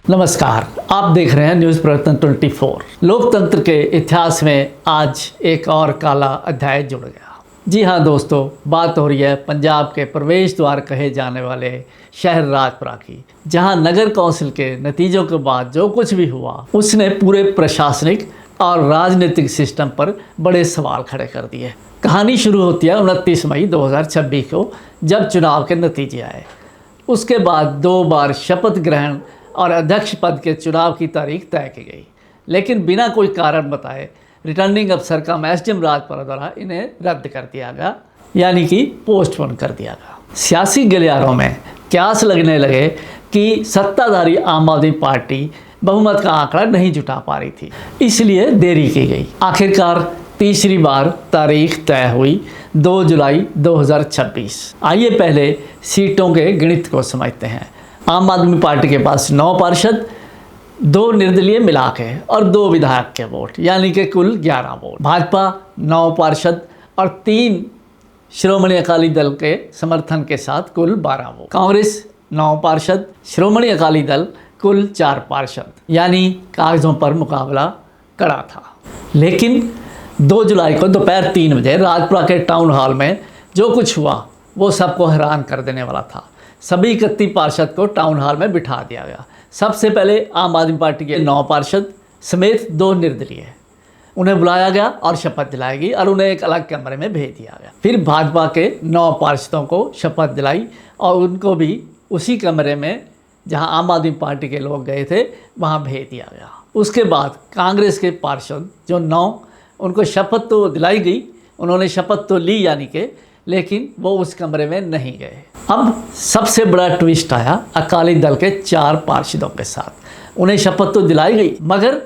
नमस्कार, आप देख रहे हैं न्यूज़ परिवर्तन 24। लोकतंत्र के इतिहास में आज एक और काला अध्याय जुड़ गया। जी हाँ दोस्तों, बात हो रही है पंजाब के प्रवेश द्वार कहे जाने वाले शहर राजपुरा की, जहां नगर कौंसिल के नतीजों के बाद जो कुछ भी हुआ उसने पूरे प्रशासनिक और राजनीतिक सिस्टम पर बड़े सवाल खड़े कर दिए। कहानी शुरू होती है 29 मई 2026 को, जब चुनाव के नतीजे आए। उसके बाद 2 बार शपथ ग्रहण और अध्यक्ष पद के चुनाव की तारीख तय की गई, लेकिन बिना कोई कारण बताए रिटर्निंग अफसर का एसडीएम राजपुरा द्वारा इन्हें रद्द कर दिया गया, यानी कि पोस्टपोन कर दिया गया। सियासी गलियारों में क्यास लगने लगे कि सत्ताधारी आम आदमी पार्टी बहुमत का आंकड़ा नहीं जुटा पा रही थी, इसलिए देरी की गई। आखिरकार तीसरी बार तारीख तय हुई 2 जुलाई 2026। आइए पहले सीटों के गणित को समझते हैं। आम आदमी पार्टी के पास 9 पार्षद, 2 निर्दलीय मिला के और 2 विधायक के वोट, यानी कि कुल 11 वोट। भाजपा 9 पार्षद और 3 श्रोमणी अकाली दल के समर्थन के साथ कुल 12 वोट। कांग्रेस 9 पार्षद, श्रोमणी अकाली दल कुल 4 पार्षद, यानी कागजों पर मुकाबला कड़ा था। लेकिन 2 जुलाई को दोपहर 3 बजे राजपुरा के टाउन हॉल में जो कुछ हुआ वो सबको हैरान कर देने वाला था। सभी 31 पार्षद को टाउन हॉल में बिठा दिया गया। सबसे पहले आम आदमी पार्टी के 9 पार्षद समेत 2 निर्दलीय, उन्हें बुलाया गया और शपथ दिलाई गई और उन्हें एक अलग कमरे में भेज दिया गया। फिर भाजपा के 9 पार्षदों को शपथ दिलाई और उनको भी उसी कमरे में जहां आम आदमी पार्टी के लोग गए थे वहां भेज दिया गया। उसके बाद कांग्रेस के पार्षद जो 9, उनको शपथ तो दिलाई गई, उन्होंने शपथ तो ली यानी कि, लेकिन वो उस कमरे में नहीं गए। अब सबसे बड़ा ट्विस्ट आया अकाली दल के 4 पार्षदों के साथ। उन्हें शपथ तो दिलाई गई मगर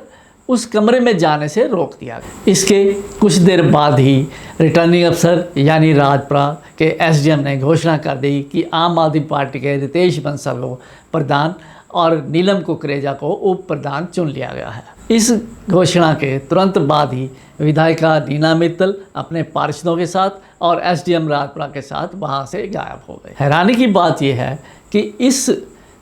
उस कमरे में जाने से रोक दिया गया। इसके कुछ देर बाद ही रिटर्निंग अफसर यानी राजपुरा के एसडीएम ने घोषणा कर दी कि आम आदमी पार्टी के रितेश बंसल को प्रधान और नीलम कुकरेजा को उप प्रधान चुन लिया गया है। इस घोषणा के तुरंत बाद ही विधायिका नीना मित्तल अपने पार्षदों के साथ और एसडीएम राजपुरा के साथ वहां से गायब हो गए। हैरानी की बात यह है कि इस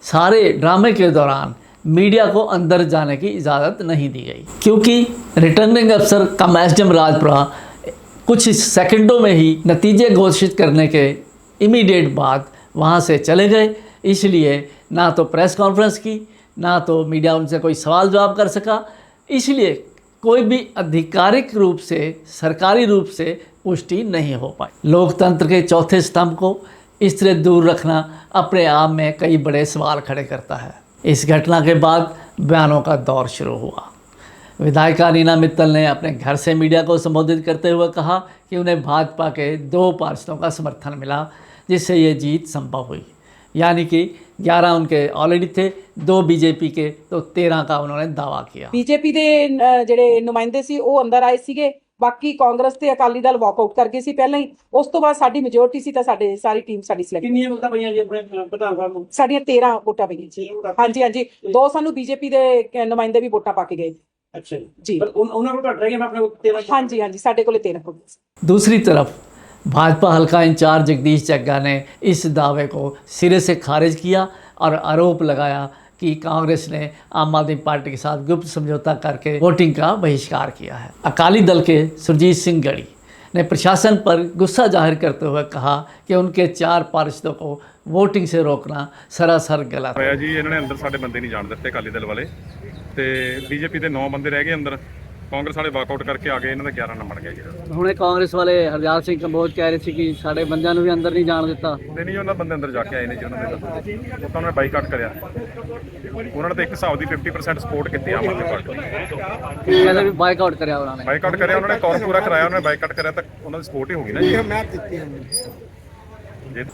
सारे ड्रामे के दौरान मीडिया को अंदर जाने की इजाज़त नहीं दी गई, क्योंकि रिटर्निंग अफसर कम एसडीएम राजपुरा कुछ सेकंडों में ही नतीजे घोषित करने के इमीडिएट बाद वहां से चले गए। इसलिए ना तो प्रेस कॉन्फ्रेंस की, ना तो मीडिया उनसे कोई सवाल जवाब कर सका। इसलिए कोई भी आधिकारिक रूप से, सरकारी रूप से पुष्टि नहीं हो पाई। लोकतंत्र के चौथे स्तंभ को इस तरह दूर रखना अपने आप में कई बड़े सवाल खड़े करता है। इस घटना के बाद बयानों का दौर शुरू हुआ। विधायिका नीना मित्तल ने अपने घर से मीडिया को संबोधित करते हुए कहा कि उन्हें भाजपा के 2 पार्षदों का समर्थन मिला, जिससे ये जीत संभव हुई। यानी कि 11 उनके ऑलरेडी थे, 2 बीजेपी के, तो 13 का उन्होंने दावा किया। बीजेपी ਦੇ ਜਿਹੜੇ ਨੁਮਾਇੰਦੇ ਸੀ ਉਹ ਅੰਦਰ ਆਏ ਸੀਗੇ, ਬਾਕੀ ਕਾਂਗਰਸ ਤੇ ਅਕਾਲੀ ਦਲ ਵਾਕਆਊਟ ਕਰ ਗਏ ਸੀ ਪਹਿਲਾਂ ਹੀ। ਉਸ ਤੋਂ ਬਾਅਦ ਸਾਡੀ ਮੈਜੋਰਟੀ ਸੀ ਤਾਂ ਸਾਡੇ ਸਾਰੀ ਟੀਮ ਸਾਡੀ ਸਿਲੈਕਟ। ਕਿੰਨੀਆਂ ਵੋਟਾਂ ਪਈਆਂ ਜੀ ਆਪਣੇ ਪ੍ਰਧਾਨ ਸਾਹਿਬ ਨੂੰ? ਸਾਡੀਆਂ 13 ਵੋਟਾਂ ਪਈਆਂ ਜੀ। ਹਾਂਜੀ ਹਾਂਜੀ, 2 ਸਾਨੂੰ ਬੀਜੇਪੀ ਦੇ ਨੁਮਾਇੰਦੇ ਵੀ ਵੋਟਾਂ ਪਾ ਕੇ ਗਏ। ਅੱਛਾ ਜੀ, ਪਰ ਉਹਨਾਂ ਕੋਲ ਘੱਟ ਰਹਿ ਗਿਆ, ਮੈਂ ਆਪਣੇ 13। ਹਾਂਜੀ ਹਾਂਜੀ, ਸਾਡੇ ਕੋਲੇ 13 ਹੋ ਗਏ। दूसरी तरफ भाजपा हल्का इंचार्ज जगदीश जग्गा ने इस दावे को सिरे से खारिज किया और आरोप लगाया कि कांग्रेस ने आम आदमी पार्टी के साथ गुप्त समझौता करके वोटिंग का बहिष्कार किया है। अकाली दल के सुरजीत सिंह गढ़ी ने प्रशासन पर गुस्सा जाहिर करते हुए कहा कि उनके 4 पार्षदों को वोटिंग से रोकना सरासर गलत है। जी इन्होंने अंदर साढ़े बंदे नहीं जान दिते अकाली दल वाले, तो बीजेपी के 9 बंदे रह गए अंदर, कांग्रेस वाले वाकआउट करके आ गए, इन्होंने 11 नंबर गए जी। हुणे कांग्रेस वाले हरजाल सिंह कंबोज कह रहे थे कि साढ़े बंदियां नूं भी अंदर नहीं जान दिता। नहीं उन्होंने बंदे अंदर जाके आए ने जी, उन्होंने बाईकाट कराया। उन्होंने तो एक हिसाब की 50% सपोर्ट की आम आदमी पार्टी। कहते भी बाइकआउट कराया उन्होंने, बाईकाट कराया, उन्होंने कौन पूरा कराया, उन्होंने बाईकाट कराया, तो उन्होंने सपोर्ट ही होगी ना जी।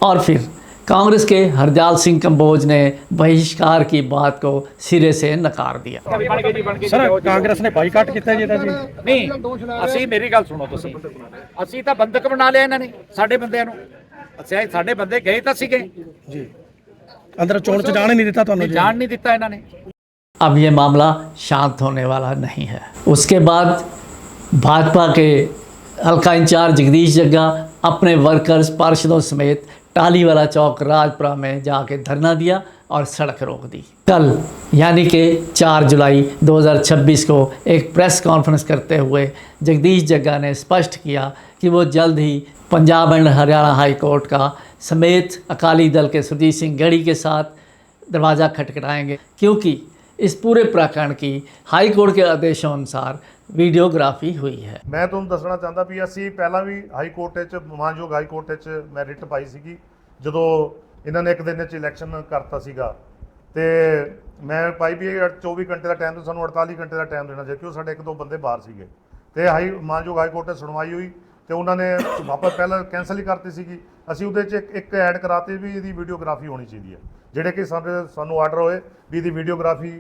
और फिर कांग्रेस के हरजाल सिंह कंबोज ने बहिष्कार की बात को सिरे से नकार दिया। ਸਰ ਕਾਂਗਰਸ ਨੇ ਬਾਈਕਾਟ ਕੀਤਾ ਜੀ ਇਹਦਾ ਜੀ? ਨਹੀਂ, ਅਸੀਂ ਮੇਰੀ ਗੱਲ ਸੁਣੋ ਤੁਸੀਂ, ਅਸੀਂ ਤਾਂ ਬੰਦਕ ਬਣਾ ਲਿਆ ਇਹਨਾਂ ਨੇ ਸਾਡੇ ਬੰਦਿਆਂ ਨੂੰ। ਅਸੀਂ ਸਾਡੇ ਬੰਦੇ ਗਏ ਤਾਂ ਸੀਗੇ ਜੀ, ਅੰਦਰ ਚੋਣ ਚ ਜਾਣ ਹੀ ਨਹੀਂ ਦਿੱਤਾ ਤੁਹਾਨੂੰ ਜੀ? ਜਾਣ ਨਹੀਂ ਦਿੱਤਾ ਇਹਨਾਂ ਨੇ। अब ये मामला शांत होने वाला नहीं है। उसके बाद भाजपा के हल्का इंचार्ज जगदीश जग्गा अपने वर्कर्स पार्षदों समेत टालीवाला चौक राजपुरा में जाके धरना दिया और सड़क रोक दी। कल यानी कि 4 जुलाई 2026 को एक प्रेस कॉन्फ्रेंस करते हुए जगदीश जग्गा ने स्पष्ट किया कि वो जल्द ही Punjab and Haryana high court का समेत अकाली दल के सुरजीत सिंह गढ़ी के साथ दरवाज़ा खटखटाएंगे, क्योंकि इस पूरे प्रकरण की हाई कोर्ट के आदेशों अनुसार ਵੀਡੀਓਗ੍ਰਾਫੀ ਹੋਈ ਹੈ। ਮੈਂ ਤੁਹਾਨੂੰ ਦੱਸਣਾ ਚਾਹੁੰਦਾ ਵੀ ਅਸੀਂ ਪਹਿਲਾਂ ਵੀ ਹਾਈ ਕੋਰਟ ਵਿੱਚ ਮਾਨਯੋਗ ਹਾਈ ਕੋਰਟ ਵਿੱਚ ਮੈਂ ਰਿਟ ਪਾਈ ਸੀਗੀ ਜਦੋਂ ਇਹਨਾਂ ਨੇ ਇੱਕ ਦਿਨ ਵਿੱਚ ਇਲੈਕਸ਼ਨ ਕਰਤਾ ਸੀਗਾ ਤੇ ਮੈਂ ਪਾਈ ਵੀ 24 ਘੰਟੇ ਦਾ ਟਾਈਮ ਤੇ ਸਾਨੂੰ 48 ਘੰਟੇ ਦਾ ਟਾਈਮ ਦੇਣਾ ਚਾਹੀਦਾ ਕਿਉਂ ਸਾਡੇ 1-2 ਬੰਦੇ ਬਾਹਰ ਸੀਗੇ ਤੇ ਮਾਨਯੋਗ ਹਾਈ ਕੋਰਟ 'ਚ ਸੁਣਵਾਈ ਹੋਈ ਤੇ ਉਹਨਾਂ ਨੇ ਵਾਪਸ ਪਹਿਲਾਂ ਕੈਂਸਲ ਹੀ ਕਰਤੀ ਸੀਗੀ। ਅਸੀਂ ਉਹਦੇ 'ਚ ਇੱਕ ਐਡ ਕਰਾਤੇ ਵੀ ਇਹਦੀ ਵੀਡੀਓਗ੍ਰਾਫੀ ਹੋਣੀ ਚਾਹੀਦੀ ਹੈ, ਜਿਹੜੇ ਕਿ ਸਾਨੂੰ ਆਰਡਰ ਹੋਏ ਵੀ ਇਹਦੀ ਵੀਡੀਓਗ੍ਰਾਫੀ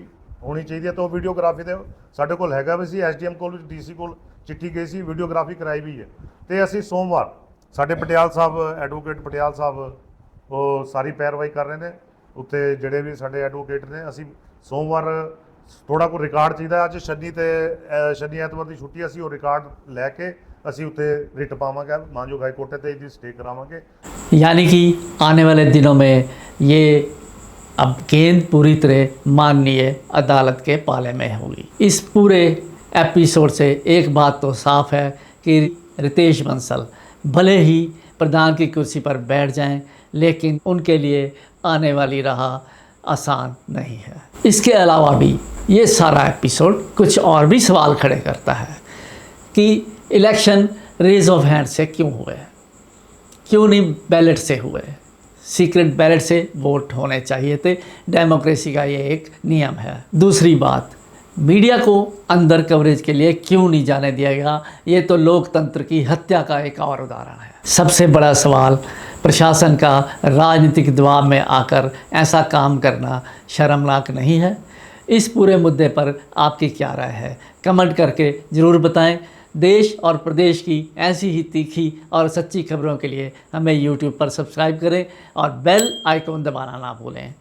ਹੋਣੀ ਚਾਹੀਦੀ ਹੈ। ਤਾਂ ਉਹ ਵੀਡੀਓਗ੍ਰਾਫੀ ਦੇ ਸਾਡੇ ਕੋਲ ਹੈਗਾ ਵੀ ਸੀ, ਐਸਡੀਐਮ ਕੋਲ ਡੀਸੀ ਕੋਲ ਚਿੱਠੀ ਗਈ ਸੀ, ਵੀਡੀਓਗ੍ਰਾਫੀ ਕਰਾਈ ਵੀ ਹੈ। ਤੇ ਅਸੀਂ ਸੋਮਵਾਰ ਸਾਡੇ ਪਟਿਆਲ ਸਾਹਿਬ ਐਡਵੋਕੇਟ ਪਟਿਆਲ ਸਾਹਿਬ ਉਹ ਸਾਰੀ ਪੈਰਵਾਈ ਕਰ ਰਹੇ ਨੇ ਉੱਤੇ ਜਿਹੜੇ ਵੀ ਸਾਡੇ ਐਡਵੋਕੇਟ ਨੇ। ਅਸੀਂ ਸੋਮਵਾਰ ਥੋੜਾ ਕੋਈ ਰਿਕਾਰਡ ਚਾਹੀਦਾ, ਅੱਜ ਸ਼ਨੀ ਐਤਵਾਰ ਦੀ ਛੁੱਟੀ, ਅਸੀਂ ਉਹ ਰਿਕਾਰਡ ਲੈ ਕੇ ਅਸੀਂ ਉੱਤੇ ਰਿਟ ਪਾਵਾਂਗੇ ਮਾਨਯੋਗ ਹਾਈ ਕੋਰਟ ਤੇ ਇਹਦੀ स्टे करावांगे। यानी कि आने वाले दिनों में ये अब गेंद पूरी तरह माननीय अदालत के पाले में होगी। इस पूरे एपिसोड से एक बात तो साफ है कि रितेश बंसल भले ही प्रधान की कुर्सी पर बैठ जाएं, लेकिन उनके लिए आने वाली राह आसान नहीं है। इसके अलावा भी ये सारा एपिसोड कुछ और भी सवाल खड़े करता है कि इलेक्शन रेज ऑफ हैंड से क्यों हुए, क्यों नहीं बैलेट से हुए। सीक्रेट बैलेट से वोट होने चाहिए थे, डेमोक्रेसी का ये एक नियम है। दूसरी बात, मीडिया को अंदर कवरेज के लिए क्यों नहीं जाने दिया गया, ये तो लोकतंत्र की हत्या का एक और उदाहरण है। सबसे बड़ा सवाल, प्रशासन का राजनीतिक दबाव में आकर ऐसा काम करना शर्मनाक नहीं है? इस पूरे मुद्दे पर आपकी क्या राय है, कमेंट करके ज़रूर बताएं। देश और प्रदेश की ऐसी ही तीखी और सच्ची खबरों के लिए हमें YouTube पर सब्सक्राइब करें और बेल आइकॉन दबाना ना भूलें।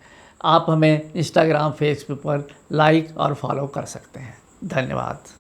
आप हमें इंस्टाग्राम फेसबुक पर लाइक और फॉलो कर सकते हैं। धन्यवाद।